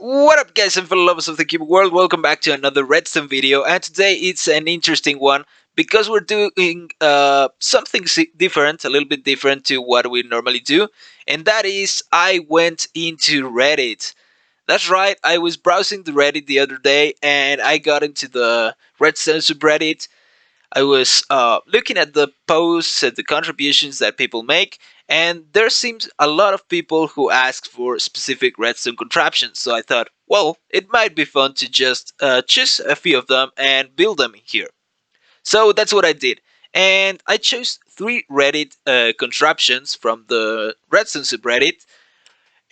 What up guys and fellow lovers of the keyboard world, welcome back to another redstone video, and today it's an interesting one because we're doing something different, a little bit different to what we normally do, and that is I went into Reddit. That's right, I was browsing the Reddit the other day and I got into the redstone subreddit. I was looking at the posts and the contributions that people make, and there seems a lot of people who ask for specific redstone contraptions. So I thought, well, it might be fun to just choose a few of them and build them here. So that's what I did, and I chose three Reddit contraptions from the redstone subreddit,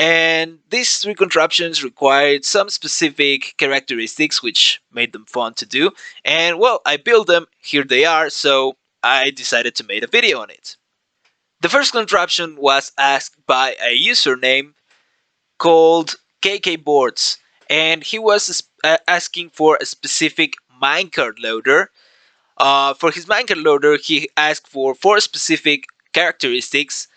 and these three contraptions required some specific characteristics which made them fun to do. And well, I built them, here they are, so I decided to make a video on it. The first contraption was asked by a username called KK and he was asking for a specific minecart loader. For his Minecart Loader, he asked for four specific characteristics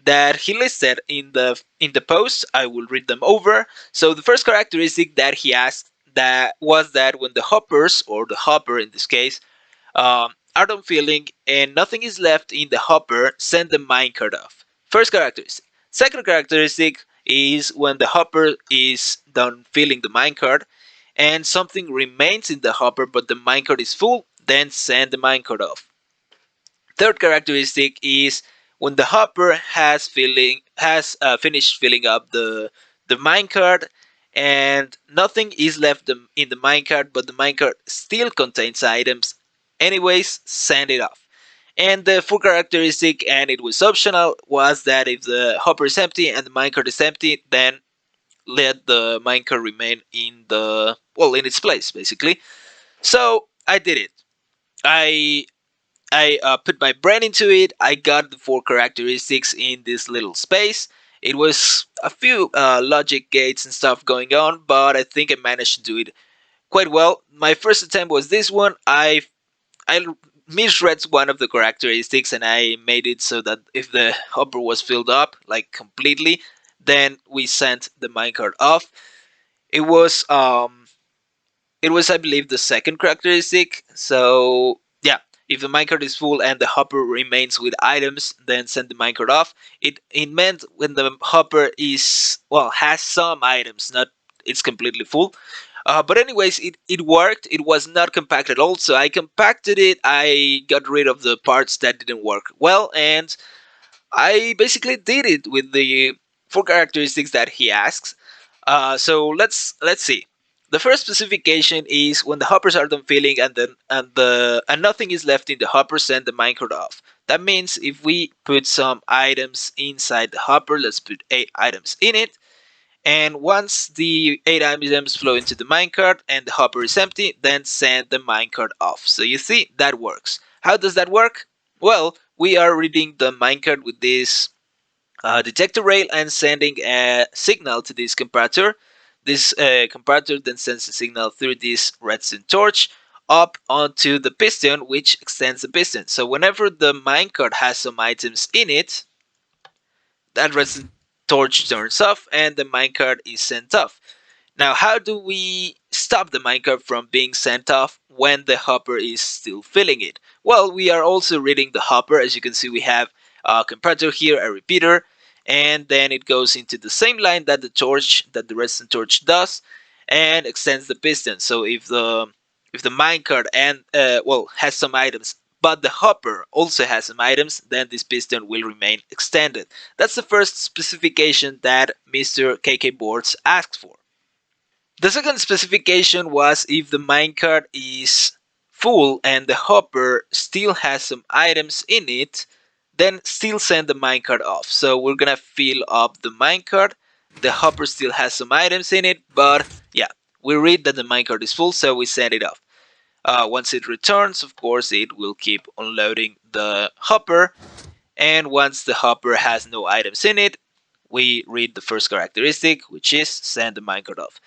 that he listed in the post. I will read them over. So the first characteristic that he asked that was that when the hoppers, or the hopper in this case, are done filling and nothing is left in the hopper, send the minecart off. First characteristic. Second characteristic is when the hopper is done filling the minecart and something remains in the hopper but the minecart is full, then send the minecart off. Third characteristic is when the hopper has finished filling up the minecart and nothing is left in the minecart, but the minecart still contains items. Anyways, send it off. And the fourth characteristic, and it was optional, was that if the hopper is empty and the minecart is empty, then let the minecart remain in in its place, basically. So I did it. I I put my brain into it. I got the four characteristics in this little space. It was a few logic gates and stuff going on, but I think I managed to do it quite well. My first attempt was this one. I misread one of the characteristics and I made it so that if the hopper was filled up like completely, then we sent the minecart off. It was I believe the second characteristic. So yeah, if the minecart is full and the hopper remains with items, then send the minecart off. It meant when the hopper has some items, not it's completely full. But anyways, it worked. It was not compact at all, so I compacted it. I got rid of the parts that didn't work well, and I basically did it with the four characteristics that he asks. So let's see. The first specification is when the hoppers are done filling and nothing is left in the hopper, send the minecart off. That means if we put some items inside the hopper, let's put 8 items in it, and once the 8 items flow into the minecart and the hopper is empty, then send the minecart off. So you see, that works. How does that work? Well, we are reading the minecart with this detector rail and sending a signal to this comparator. This comparator then sends a signal through this redstone torch up onto the piston, which extends the piston. So whenever the minecart has some items in it, that redstone torch turns off and the minecart is sent off. Now, how do we stop the minecart from being sent off when the hopper is still filling it? Well, we are also reading the hopper. As you can see, we have a comparator here, a repeater, and then it goes into the same line that the redstone torch does, and extends the piston. So if the minecart has some items, but the hopper also has some items, then this piston will remain extended. That's the first specification that Mr. KK Boards asked for. The second specification was if the minecart is full and the hopper still has some items in it, then still send the minecart off. So we're gonna fill up the minecart. The hopper still has some items in it, but yeah, we read that the minecart is full, so we send it off. Once it returns, of course, it will keep unloading the hopper, and once the hopper has no items in it, we read the first characteristic, which is send the minecart off.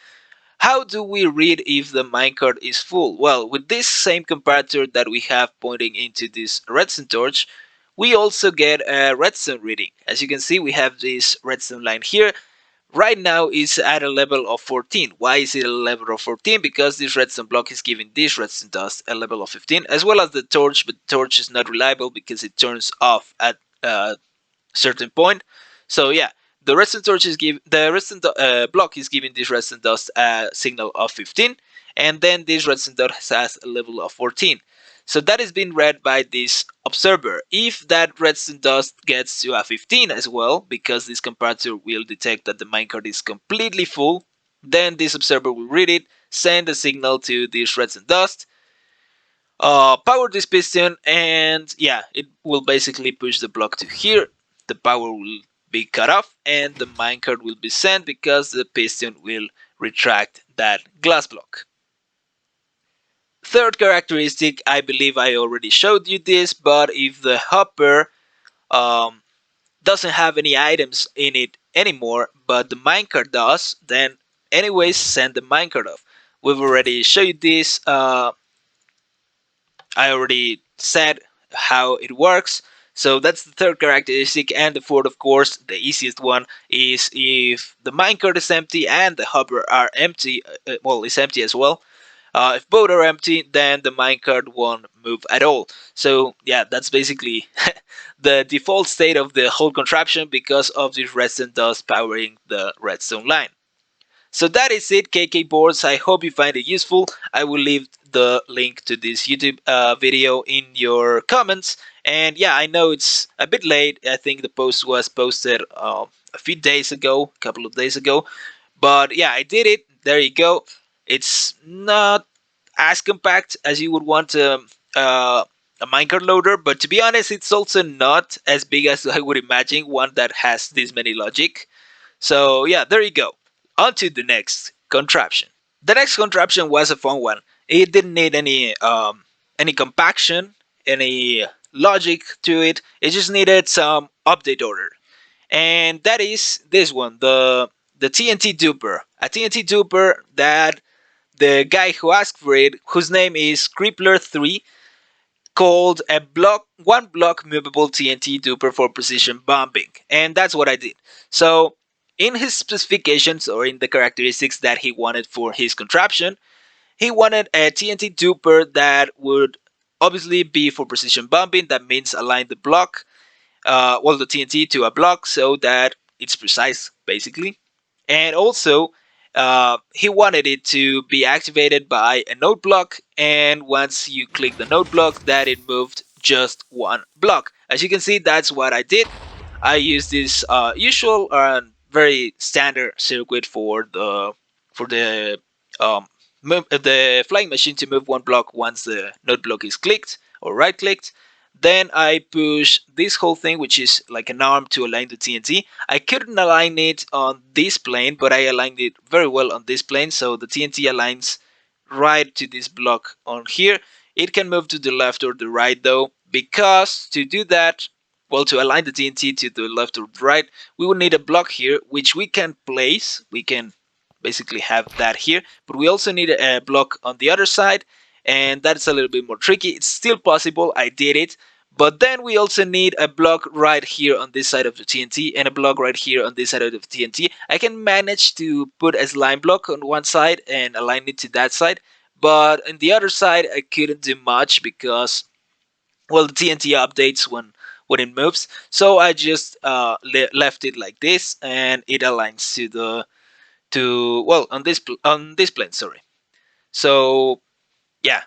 How do we read if the minecart is full? Well, with this same comparator that we have pointing into this redstone torch, we also get a redstone reading. As you can see, we have this redstone line here right now is at a level of 14. Why is it a level of 14? Because this redstone block is giving this redstone dust a level of 15, as well as the torch, but the torch is not reliable because it turns off at certain point. So yeah, the redstone torch is the redstone block is giving this redstone dust a signal of 15, and then this redstone dust has a level of 14. So that is being read by this observer. If that redstone dust gets to a 15 as well, because this comparator will detect that the minecart is completely full, then this observer will read it, send a signal to this redstone dust, power this piston, and yeah, it will basically push the block to here. The power will be cut off and the minecart will be sent because the piston will retract that glass block. Third characteristic, I believe I already showed you this, but if the hopper um, doesn't have any items in it anymore, but the minecart does, then anyways send the minecart off. We've already showed you this. I already said how it works. So that's the third characteristic, and the fourth, of course, the easiest one, is if the minecart is empty and the hopper are empty, well, it's empty as well. If both are empty, then the minecart won't move at all. So yeah, that's basically the default state of the whole contraption because of this redstone dust powering the redstone line. So that is it, KK boards. I hope you find it useful. I will leave the link to this YouTube video in your comments. And yeah, I know it's a bit late. I think the post was posted a few days ago, a couple of days ago. But yeah, I did it. There you go. It's not as compact as you would want a minecart loader, but to be honest, it's also not as big as I would imagine one that has this many logic. So yeah, there you go. On to the next contraption. The next contraption was a fun one. It didn't need any compaction, any logic to it. It just needed some update order, and that is this one, the TNT Duper. A TNT Duper that the guy who asked for it, whose name is Crippler3, called a block one block movable TNT duper for precision bombing, and that's what I did. So in his specifications or in the characteristics that he wanted for his contraption, he wanted a TNT duper that would obviously be for precision bombing. That means align the block, the TNT to a block so that it's precise, basically. And also, he wanted it to be activated by a node block, and once you click the node block, that it moved just one block. As you can see, that's what I did. I used this usual very standard circuit for um, the flying machine to move one block once the node block is clicked or right clicked. Then I push this whole thing, which is like an arm to align the TNT. I couldn't align it on this plane, but I aligned it very well on this plane, so the TNT aligns right to this block on here. It can move to the left or the right though, because to do that, well, to align the TNT to the left or the right, we will need a block here, which we can place. We can basically have that here, but we also need a block on the other side, and that's a little bit more tricky. It's still possible. I did it. But then we also need a block right here on this side of the TNT and a block right here on this side of the TNT. I can manage to put a slime block on one side and align it to that side, but on the other side I couldn't do much because, well, the TNT updates when it moves. So I just left it like this, and it aligns to the to well on this plane. Sorry. So yeah,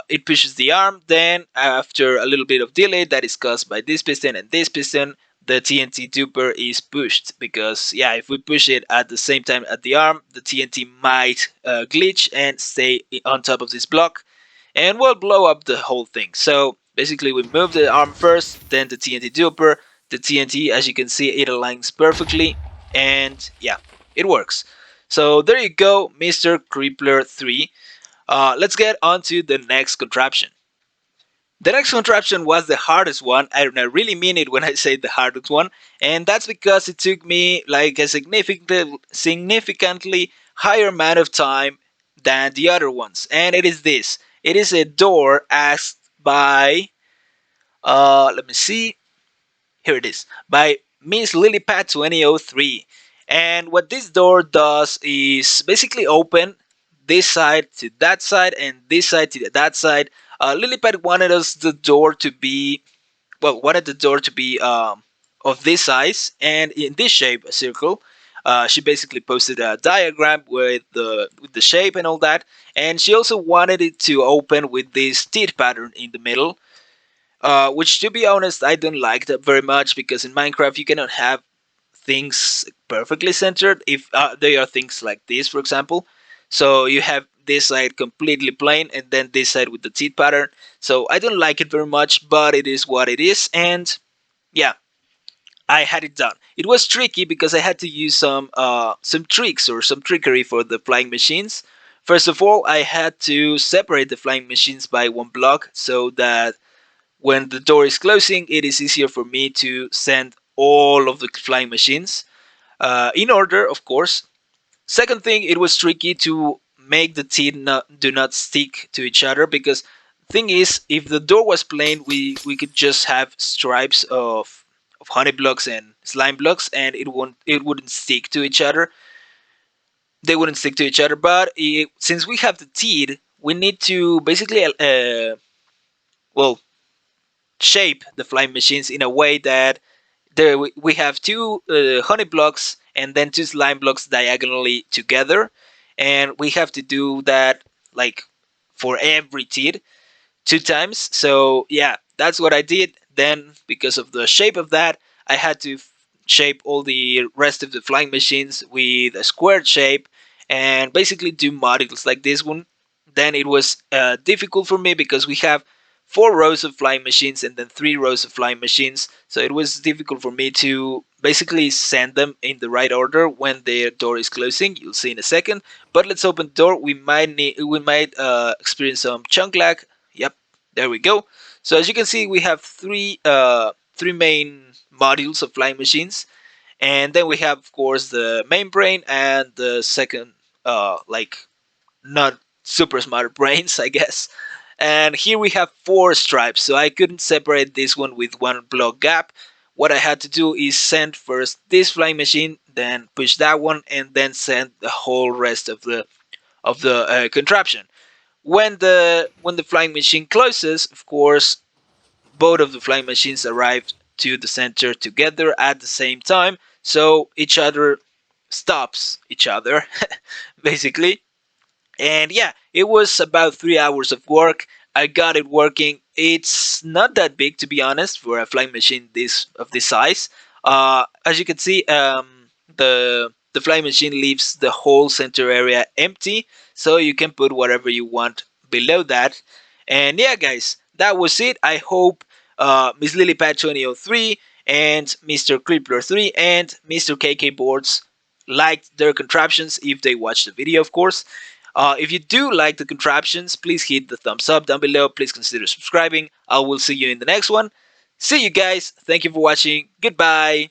it pushes the arm. Then, after a little bit of delay that is caused by this piston and this piston, the TNT duper is pushed. Because, yeah, if we push it at the same time at the arm, the TNT might glitch and stay on top of this block and will blow up the whole thing. So, basically, we move the arm first, then the TNT duper. The TNT, as you can see, it aligns perfectly. And, yeah, it works. So, there you go, Mr. Crippler 3. Let's get on to the next contraption. The next contraption was the hardest one, and I really mean it when I say the hardest one, and that's because it took me like a significantly higher amount of time than the other ones, and it is this. It is a door asked by, let me see, here it is, by Miss Lilypad 2003. And what this door does is basically open this side to that side and this side to that side. Lilipad wanted the door to be of this size and in this shape, a circle. She basically posted a diagram with the shape and all that, and she also wanted it to open with this teeth pattern in the middle. Which, to be honest, I don't like that very much because in Minecraft you cannot have things perfectly centered if they are things like this, for example. So you have this side completely plain and then this side with the teeth pattern. So I don't like it very much, but it is what it is, and yeah, I had it done. It was tricky because I had to use some tricks or some trickery for the flying machines. First of all, I had to separate the flying machines by one block so that when the door is closing, it is easier for me to send all of the flying machines in order, of course. Second thing, it was tricky to make the teeth do not stick to each other because thing is, if the door was plain, we could just have stripes of honey blocks and slime blocks, and it wouldn't stick to each other. They wouldn't stick to each other. But since we have the teeth, we need to basically well shape the flying machines in a way that there we have two honey blocks and then two slime blocks diagonally together, and we have to do that like for every teeth two times. So yeah, that's what I did. Then because of the shape of that, I had to shape all the rest of the flying machines with a squared shape and basically do models like this one. Then it was difficult for me because we have 4 rows of flying machines and then 3 rows of flying machines. So it was difficult for me to basically send them in the right order when the door is closing. You'll see in a second. But let's open the door. We might experience some chunk lag. Yep, there we go. So as you can see, we have three main modules of flying machines, and then we have, of course, the main brain and the second, like not super smart brains, I guess. And here we have 4 stripes, so I couldn't separate this one with one block gap. What I had to do is send first this flying machine, then push that one, and then send the whole rest of the contraption. When the flying machine closes, of course, both of the flying machines arrived to the center together at the same time, so each other stops each other, basically. And yeah, it was about 3 hours of work. I got it working. It's not that big, to be honest, for a flying machine this size. As you can see, the flying machine leaves the whole center area empty, so you can put whatever you want below that. And yeah, guys, that was it. I hope Miss Lilypad 2003 and Mr. Creepler 3 and Mr. KK Boards liked their contraptions if they watched the video, of course. If you do like the contraptions, please hit the thumbs up down below. Please consider subscribing. I will see you in the next one. See you guys. Thank you for watching. Goodbye.